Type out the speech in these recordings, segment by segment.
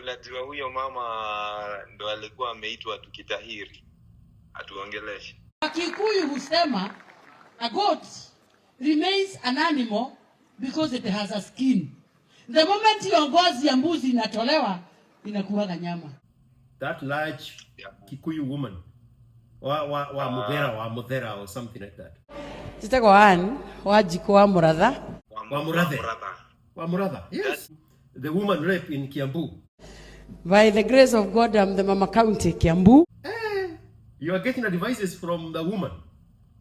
Unajua huyo mama ndo alikuwa ameitwa tukitahiri atuongeleshe. Kikuyu husema a goat remains an animal because it has a skin. The moment hiyo ngozi ya mbuzi inatolewa inakuwa nyama. That large Kikuyu woman Wamuratha or something like that. Sitako an wajiko Wamuratha. Wamuratha. Yes. The woman raped in Kiambu. By the grace of God, I'm the Mama County, Kiambu. You are getting advices from the woman,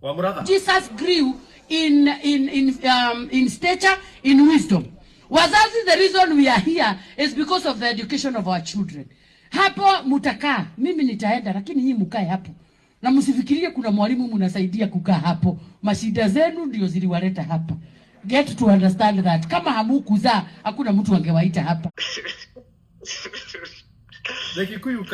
Wamuratha. Jesus grew in stature, in wisdom. Wazazi, the reason we are here is because of the education of our children. Hapo mutakaa, mimi nitaenda, lakini nyinyi mkae hapo. Na msifikirie kuna mwalimu mnasaidia kukaa hapo. Mashida zenu ndio ziliwaleta hapa. Get to understand that. Kama hamukuzaa, hakuna mtu angewaita hapa. The Kikuyu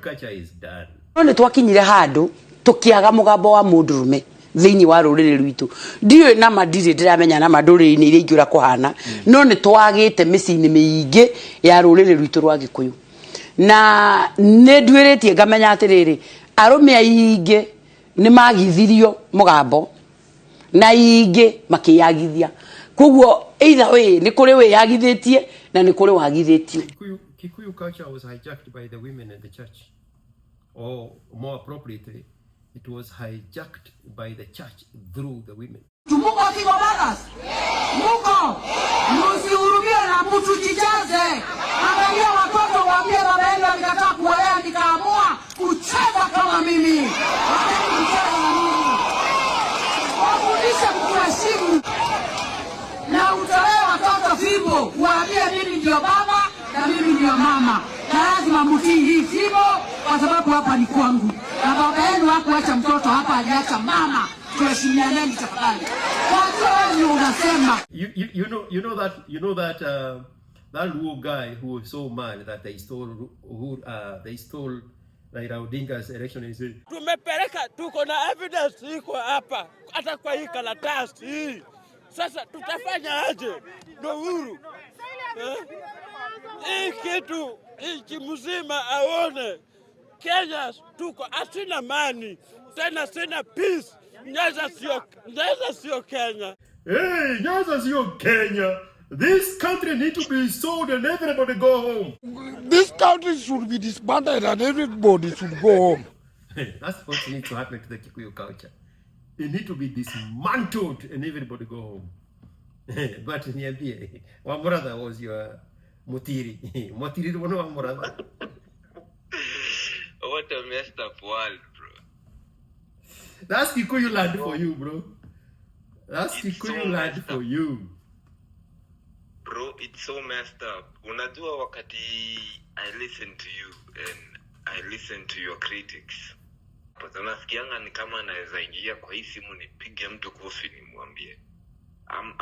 culture is done. None twakinyire handu tukiaga mugambo wa mundurume thiini wa ruriri rwitu ndiyo na madiri ndiramenya na maduri ni iria ingiura kuhana no ni twagite micini miingi ya ruriri rwitu rwa Gikuyu na ne ndwiritie ngamenya atiriri arume aingi ni magithirio mugambo na ingi makiyagithia koguo either way ni kuri we yagithitie na ni kuri wagithitio. Kikuyu culture was hijacked by the women in the church, or more appropriately, it was hijacked by the church through the women. Tumuko kigobagas? Muko! Msihurumie na mtu jijaze. Angalia watoto waambie baba yenu alikataa kuolewa nikaamua kucheza kama mimi. Wafundishe kuheshimu. Na utolee watoto fimbo. Waambie mimi ndio baba na mimi ndio mama. Na lazima mtii hii fimbo kwa sababu hapa ni kwangu. Na baba yenu hakuacha mtoto hapa, aliacha mama. Tuheshimianeni tafadhali. Watu wengi unasema. You know that that Luo guy who was so mad that they stole Raila Odinga's election and said, tumepeleka tuko na evidence iko hapa hata kwa hii karatasi hii. Sasa tutafanya aje? Ndio huru. Hii kitu nchi mzima aone Kenya tuko asina mani tena sina peace. Nyaza sio Kenya. Hey, Nyaza sio Kenya. This country need to be sold and everybody go home. This country should be disbanded and everybody should go home. That's what needs to happen to the Kikuyu culture. It need to be dismantled and everybody go home. But niambie, Wamuratha was your mutiri. Mutiri one of Wamuratha. What a messed up world, bro. That's Kikuyu land for you, bro. That's Kikuyu so land for you. Bro, it's so messed up. Unajua wakati I listen to you and I listen to your critics. But unasikianga ni kama naweza ingia kwa hii simu nipige mtu kofi nimwambie. I'm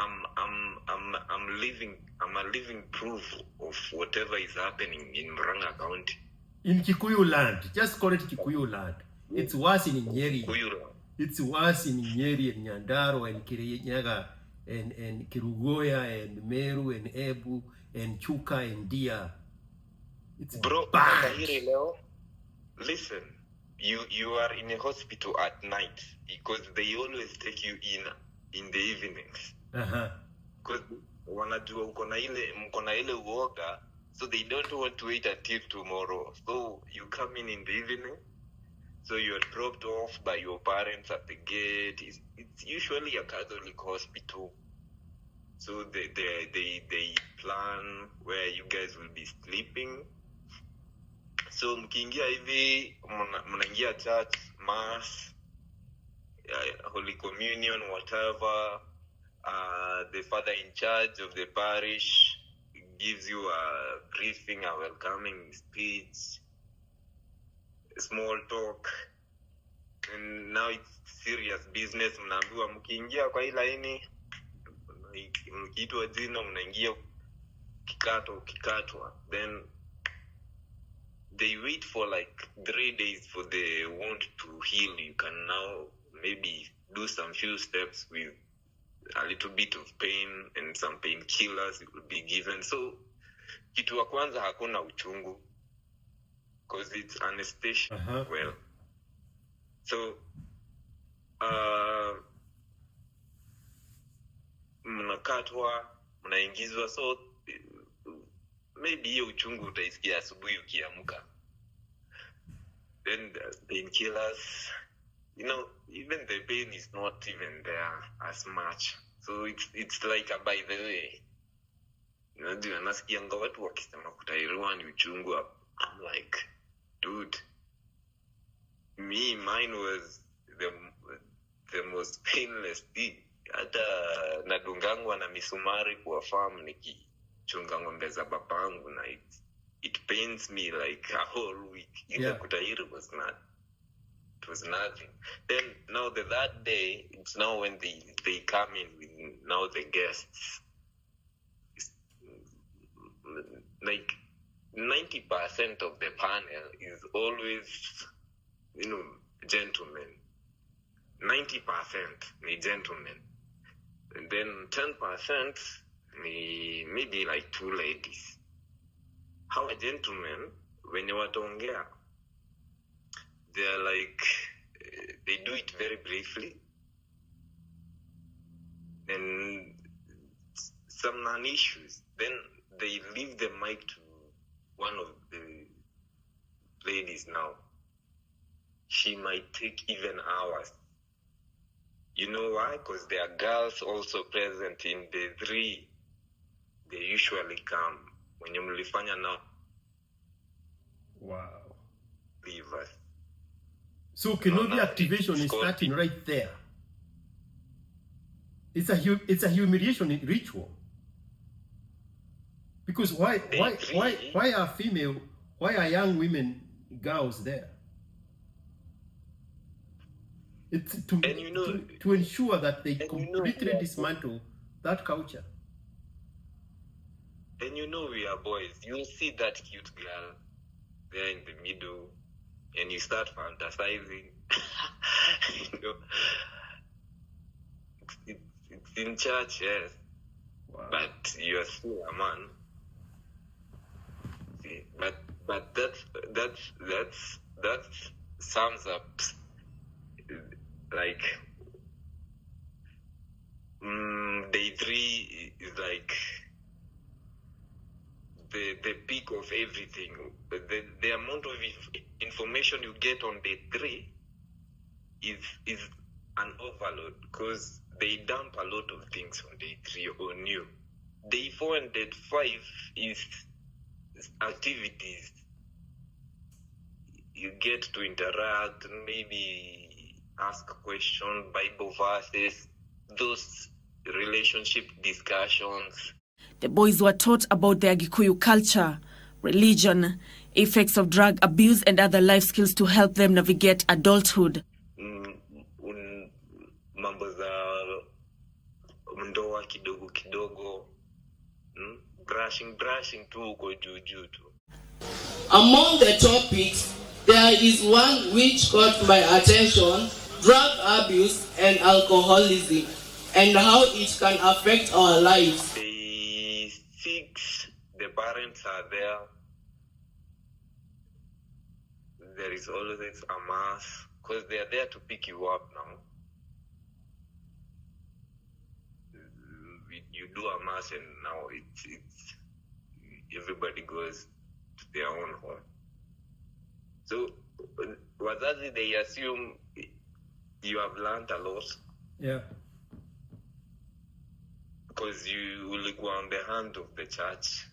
a living proof of whatever is happening in Murang'a County. In Kikuyu land. Just call it Kikuyu land. It's worse in Nyeri. It's worse in Nyeri and Nyandaro and Kirinyaga and Kirugoya and Meru and Ebu and Chuka and Dia. It's bro, bad. Listen, you are in a hospital at night because they always take you in the evenings. Because wanajua mko na ile uoga, so they don't want to wait until tomorrow. So you come in the evening. So you're dropped off by your parents at the gate. It's usually a Catholic hospital. So they plan where you guys will be sleeping. So mkiingia hivi mnaingia church, mass, Holy Communion, whatever. The father in charge of the parish gives you a briefing, a welcoming speech, small talk, and now it's serious business. Mnaambiwa mkiingia kwa hii laini, mkiitwa jina mnaingia kikatwa, then they wait for like 3 days for the wound to heal. You can now maybe do some few steps with a little bit of pain and some painkillers will be given. So kitu wa kwanza hakuna uchungu because it's anesthesia. Well, so mnakatwa, mnaingizwa, so maybe hiyo uchungu utaisikia asubuhi ukiamka. Then painkillers, you know, even the pain is not even there as much. So it's like a by the way. Unajua nasikianga watu wakisema kutairiwa ni uchungu. I'm like, dude, mine was the most painless thing. Hata nadungangwa na misumari kwa farm nikichunga ng'ombe za babangu na it pains me like a whole week. Kutairi was not. It was nothing. Then now the third day, it's now when they come in with now the guests. It's like 90% of the panel is always, you know, gentlemen. 90% ni gentlemen. And then 10% maybe like 2 ladies. How a gentleman, when you wataongea, they're like, they do it very briefly. And some non-issues. Then they leave the mic to one of the ladies now. She might take even hours. You know why? Because there are girls also present in the 3. They usually come. When you mlifanya now. Wow. Leave us. So Kenobi activation is starting right there. It's a humiliation ritual. Because why are young women, girls there? It's to ensure that they completely dismantle that culture. And you know we are boys. You'll see that cute girl there in the middle, and you start fantasizing. You know, it's in church, yes. Wow. But you are still a man. See, but that sums up like day 3 is like the peak of everything. The amount of information you get on day 3 is an overload because they dump a lot of things on day 3 on you. Day 4 and day 5 is activities. You get to interact, maybe ask questions, Bible verses, those relationship discussions. The boys were taught about their Kikuyu culture, religion, effects of drug abuse and other life skills to help them navigate adulthood. Mambo za ndoa kidogo, brushing tu uko juu tu. Among the topics, there is one which caught my attention: drug abuse and alcoholism, and how it can affect our lives. Day 6, the parents are there. There is always a mass, because they are there to pick you up now. You do a mass and now it's everybody goes to their own home. So, wazazi, they assume you have learned a lot. Yeah. Because you will go on the hand of the church.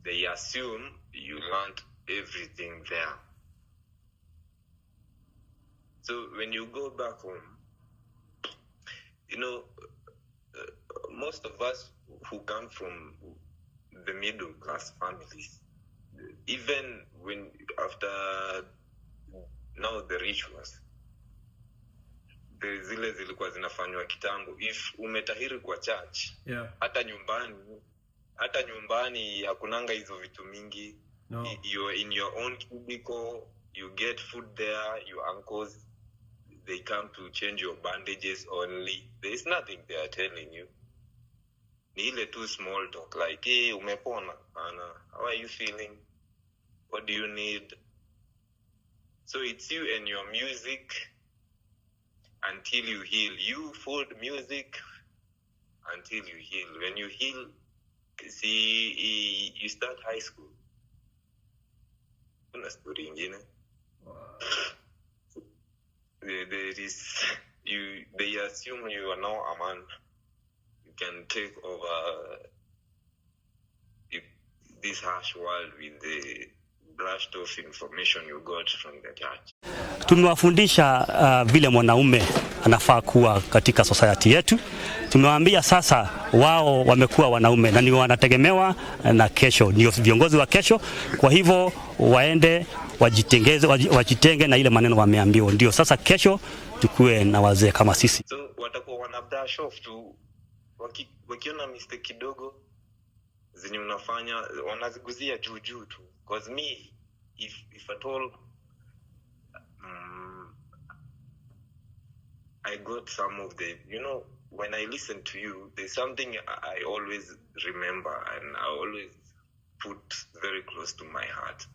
They assume you learned everything there. So when you go back home, you know, most of us who come from the middle class families, even when after now the rituals, zile zilikuwa zinafanywa kitambo. If umetahiri kwa church, yeah, hata nyumbani hakunanga hizo vitu mingi. No. You're in your own cubicle, you get food there, your uncles, they come to change your bandages only. There is nothing they are telling you. ni ile tu small talk like, hey, umepona? Ana, how are you feeling? What do you need? So it's you and your music until you heal. You food, music until you heal. When you heal, see, you start high school. Kuna story ingine. There is they assume you are now a man. You can take over this harsh world with the brushed off information you got from the church. Tumewafundisha vile mwanaume anafaa kuwa katika society yetu. Tumewaambia sasa wao wamekuwa wanaume na ni wanategemewa na kesho, ndio viongozi wa kesho. Kwa hivyo waende wajitenge na ile maneno wameambiwa. Ndio sasa kesho tukue na wazee kama sisi. So watakuwa wanabrush off tu wakiona mistake kidogo zenye unafanya wanaziguzia juu tu. Because me, if at all I got some of the, when I listen to you, there's something I always remember and I always put very close to my heart.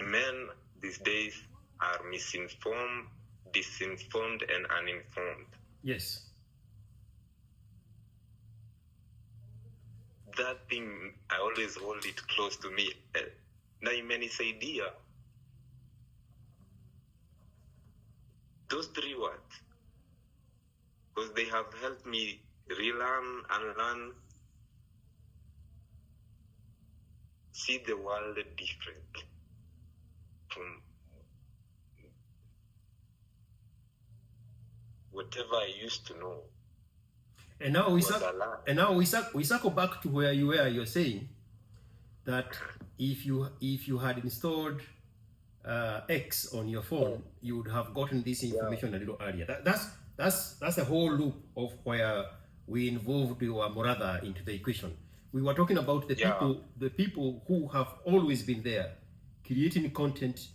Men these days are misinformed, disinformed, and uninformed. Yes. That thing, I always hold it close to me. Na imenisaidia. Those 3 words. Because they have helped me relearn, unlearn, see the world different from whatever I used to know. And now we circle back to where you were. You're saying that if you had installed X on your phone, you would have gotten this information a little earlier. That's the whole loop of where we involved Wamuratha into the equation. We were talking about the people who have always been there, creating content,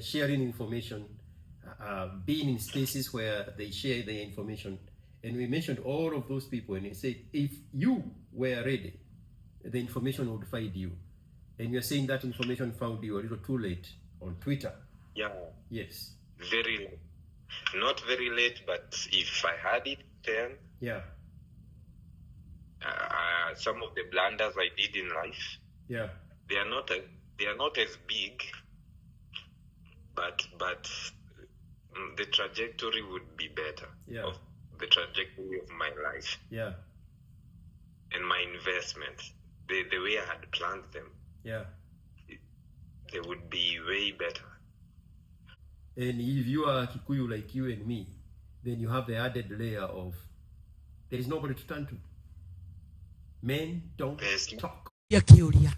sharing information, being in spaces where they share their information. And we mentioned all of those people, and he said, if you were ready, the information would find you. And you're saying that information found you a little too late on Twitter. Yeah. Yes. Very late. Not very late, but if I had it then, yeah. Some of the blunders I did in life, yeah, they are not as big, but the trajectory would be better. Yeah. Of the trajectory of my life. Yeah. And my investments, the way I had planned them. Yeah. They would be way better. And if you are Kikuyu like you and me, then you have the added layer of there is nobody to turn to. Men don't talk. Yakiuria.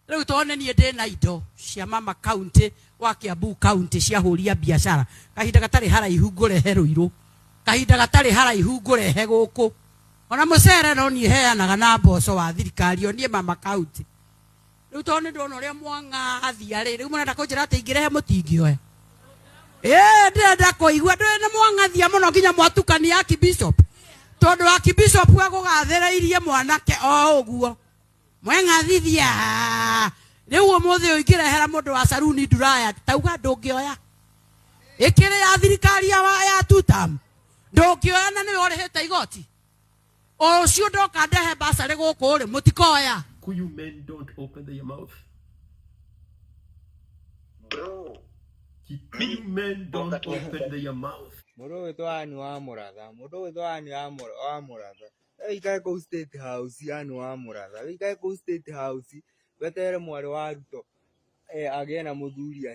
Riu tuone nie ndina indo cia mama county wa Kiambu county cia huria biashara. Kahinda gatari haraihu ngurehe Ruiru. Kahinda gatari haraihu ngurehe guku. Ona mucere no nie heanaga na mboco wa thirikari onie mama county. Riu tuone ndona uria mwanga athia riu murenda kunjira ati ingirehe mutingioe. Ndenda kuigua ndena mwangathia muno nginya mwatukania Archbishop. Tondu Archbishop agugathereirie mwanake o uguo. Mwengathithia. Riu umuthi uingirehera mundu wa saruni nduraya tauga ndungioya. Ikire ya thirikari ya tutam. Ndungioya na ni orihite igoti. O cio ndoka ndehe basari guku ri mutikoya. Kikuyu men don't open their mouth. Bro. Kikuyu men don't open their mouth. Mundu witwani Wamuratha, mundu witwani Wamuratha. Ikae ku State House yani Wamuratha. Ikae ku State House wetere mwari wa Ruto agie na muthuri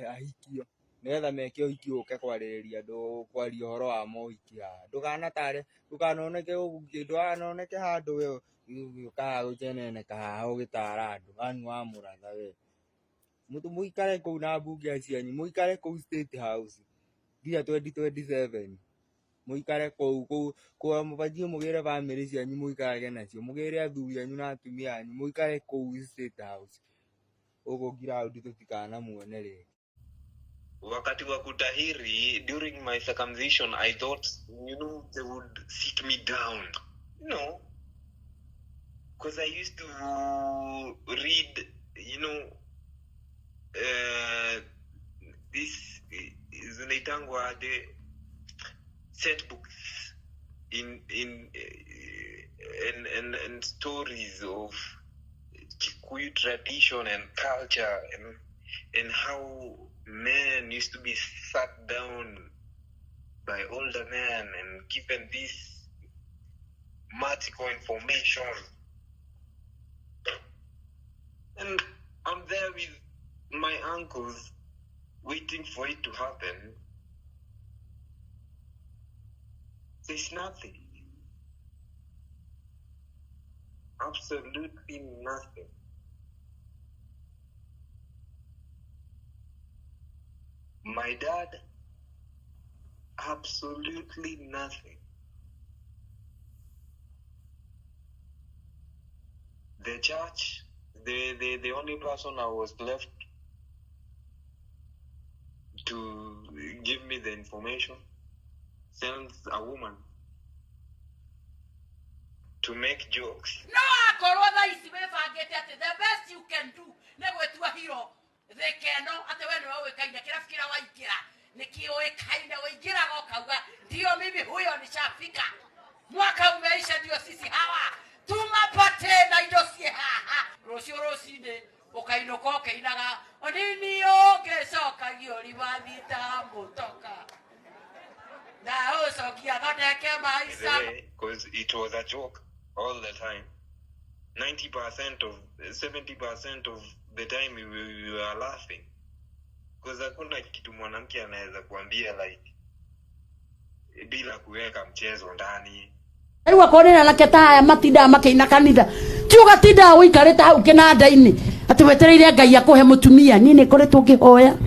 ahikio. Nigetha meke uhiki uke kwaririria ndu kwaria horo wa mohiki ha. Ndukanoneke ukindu anoneke handu we uka gucenene ka ugitara andu ani Wamuratha we. Mutu muikare ku na bunge acianyu muikare ku State House. Dia 2027 muikare ku mubathie mugire family cianyu muikare nacio mugire athuri anyu na atumia anyu muikare ku State House ugo ground tutikana muone ri wakati wa kutahiri, during my circumcision, I thought, they would sit me down. No. Because I used to read, this is the set books and stories of Kikuyu tradition and culture and how men used to be sat down by older men and given this magical information. And I'm there with my uncles waiting for it to happen. There's nothing. Absolutely nothing. My dad, absolutely nothing. The church, the only person I was left to give me the information sends a woman to make jokes. No, the best you can do. Never to a hero. They can know at the end of the kind of Kira Waikira, Nikio kind of Waikira Okawa, Dio maybe who on the Shafika. Mwaka umeisha ndio sisi hawa. Tumapate na idosi ha. Roside okainokoke inaga. Onini oge soka giori badita motoka. Na oso kia gadeke maisa. Because it was a joke all the time. 70% of the time we were laughing. Because hakuna kitu mwanamke anaweza kuambia like bila kuweka mchezo ndani. Aiwa korera lake ta matinda makeina kanitha. Tiuga tinda wikarite hau kinanda-ini. Ati wetereire Ngai akuhe mutumia. Nini koretwo ngihoya.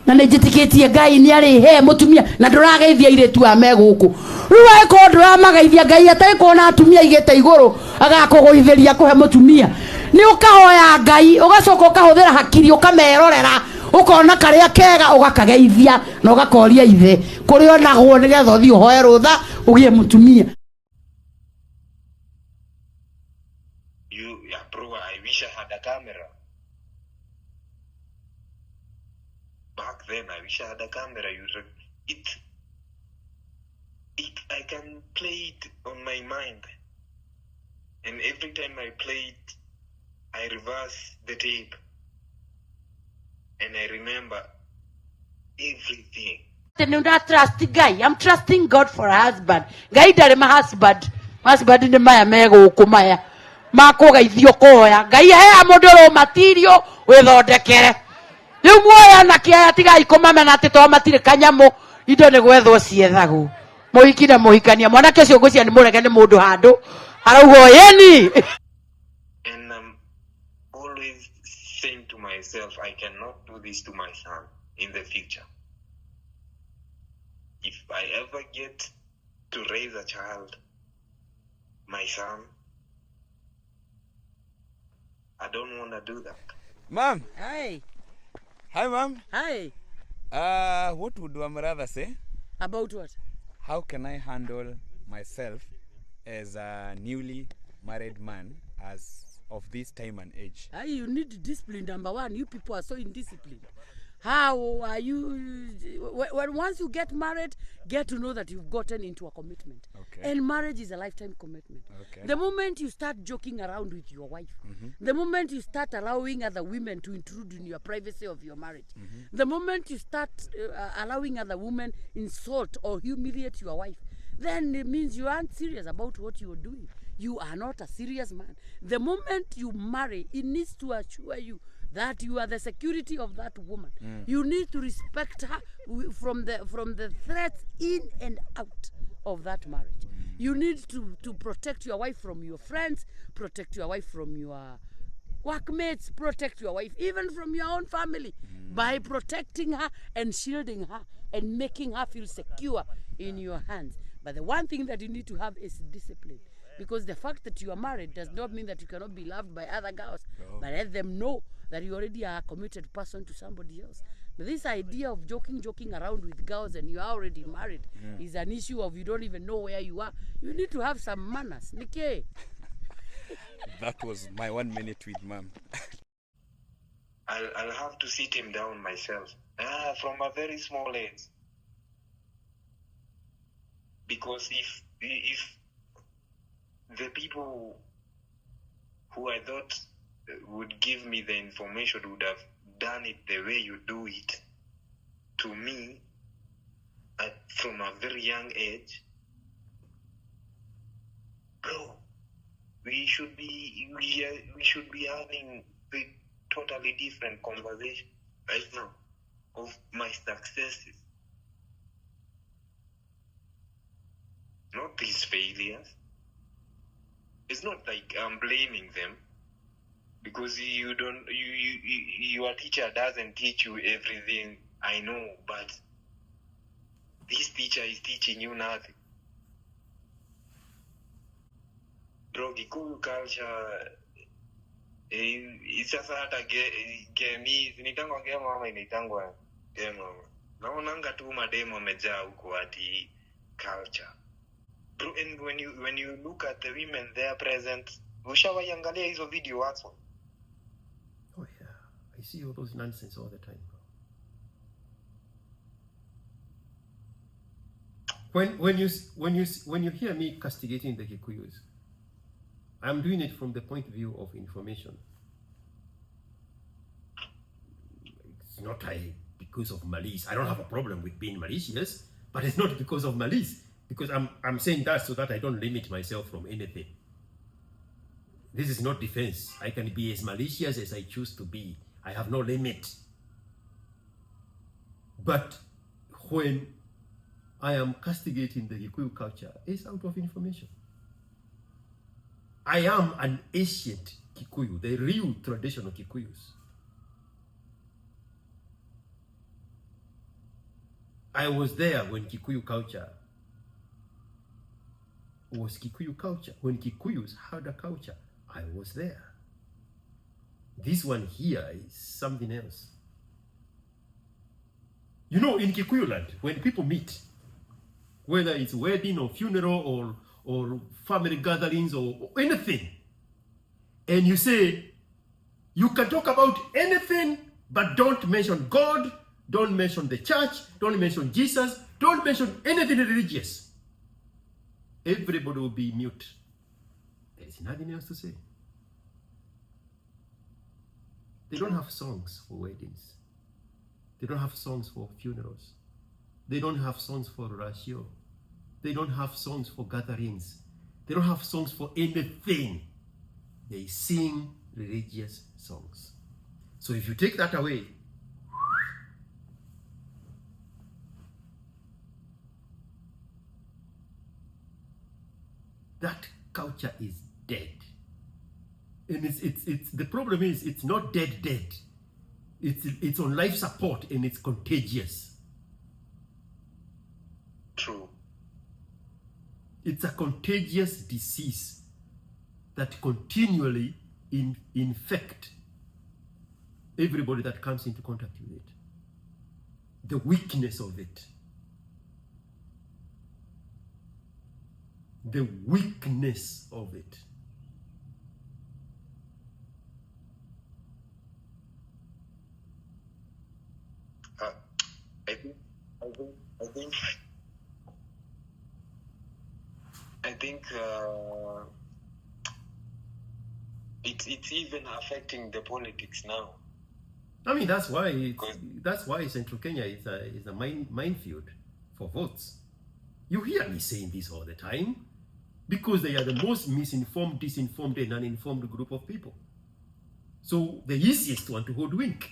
Na nijitikitie Ngai ni ari he mutumia na ndurageithia iretu ame guku. Riu aiko nduramageithia Ngai ataiko na atumia igete iguru agakuguitheria kuhe mutumia. Ni ukahoya Ngai ugacoka ukahuthira hakiri ukamerorera ukona karia kega ugakageithia na ugakoria ithe kuri onagwo nigetha uthii uhoe rutha ugie mutumia. Bro, I wish I had a camera. Back then, I wish I had a camera. I can play it on my mind. And every time I play it, I reverse the tape. And I remember everything. I'm not trusting Guy. I'm trusting God for a husband. Guy dare my husband. Husband in the Maya Mego Kumaya. Marco Gaithiokoya. Guy I am model material without the care. You moya na kia tiga ikomama na teto matire kanyamo idone gwetho ciethagu. Moikina mohikania mwana kesho gocia ni muregane mundu handu. Araugo yeni. And I'm always saying to myself, I cannot do this to my son in the future. If I ever get to raise a child, my son, I don't want to do that. Mom. Hi. Hi, Mom. Hi. What would Wamuratha say? About what? How can I handle myself as a newly married man as of this time and age? You need discipline, number one. You people are so indisciplined. How are you? Once you get married, get to know that you've gotten into a commitment. Okay. And marriage is a lifetime commitment. Okay. The moment you start joking around with your wife, the moment you start allowing other women to intrude in your privacy of your marriage, the moment you start allowing other women insult or humiliate your wife, then it means you aren't serious about what you're doing. You are not a serious man. The moment you marry, it needs to assure you that you are the security of that woman. You need to respect her from the threats in and out of that marriage. You need to protect your wife from your friends, protect your wife from your workmates, protect your wife even from your own family by protecting her and shielding her and making her feel secure in your hands. But the one thing that you need to have is discipline. Because the fact that you are married does not mean that you cannot be loved by other girls. But let them know that you already are a committed person to somebody else. This idea of joking around with girls and you are already married is an issue of you don't even know where you are. You need to have some manners. Nike. That was my 1 minute with mom. I'll have to sit him down myself. From a very small age. Because if the people who I thought would give me the information would have done it the way you do it to me from a very young age, bro, we should be having a totally different conversation right now of my successes, not these failures. It's not like I'm blaming them, because your teacher doesn't teach you everything, I know, but this teacher is teaching you nothing. Bro, Kikuyu culture, it's just hata initangwa game mama, initangwa game mama. Naonanga tu mademo amejaa huko ati culture. Bro, and when you look at the women there present, ushawaiangalia hizo video watu? Oh yeah, I see all those nonsense all the time, bro. When you hear me castigating the Kikuyus, I'm doing it from the point of view of information. It's not because of malice. I don't have a problem with being malicious, but it's not because of malice. Because I'm saying that so that I don't limit myself from anything. This is not defense. I can be as malicious as I choose to be. I have no limit. But when I am castigating the Kikuyu culture, it's out of information. I am an ancient Kikuyu, the real traditional Kikuyus. I was there when Kikuyu culture was Kikuyu culture. When Kikuyus had a culture, I was there. This one here is something else. You know, in Kikuyu land, when people meet, whether it's wedding or funeral or family gatherings or anything, and you say, you can talk about anything, but don't mention God, don't mention the church, don't mention Jesus, don't mention anything religious. Everybody will be mute. There is nothing else to say. They don't have songs for weddings. They don't have songs for funerals. They don't have songs for ratio. They don't have songs for gatherings. They don't have songs for anything. They sing religious songs. So if you take that away, that culture is dead. And it's the problem is it's not dead. It's on life support and it's contagious. True. It's a contagious disease that continually infect everybody that comes into contact with it. The weakness of it. The weakness of it. I think it's even affecting the politics now. I mean, that's why Central Kenya is a minefield for votes. You hear me saying this all the time because they are the most misinformed, disinformed, and uninformed group of people. So the easiest one to hoodwink.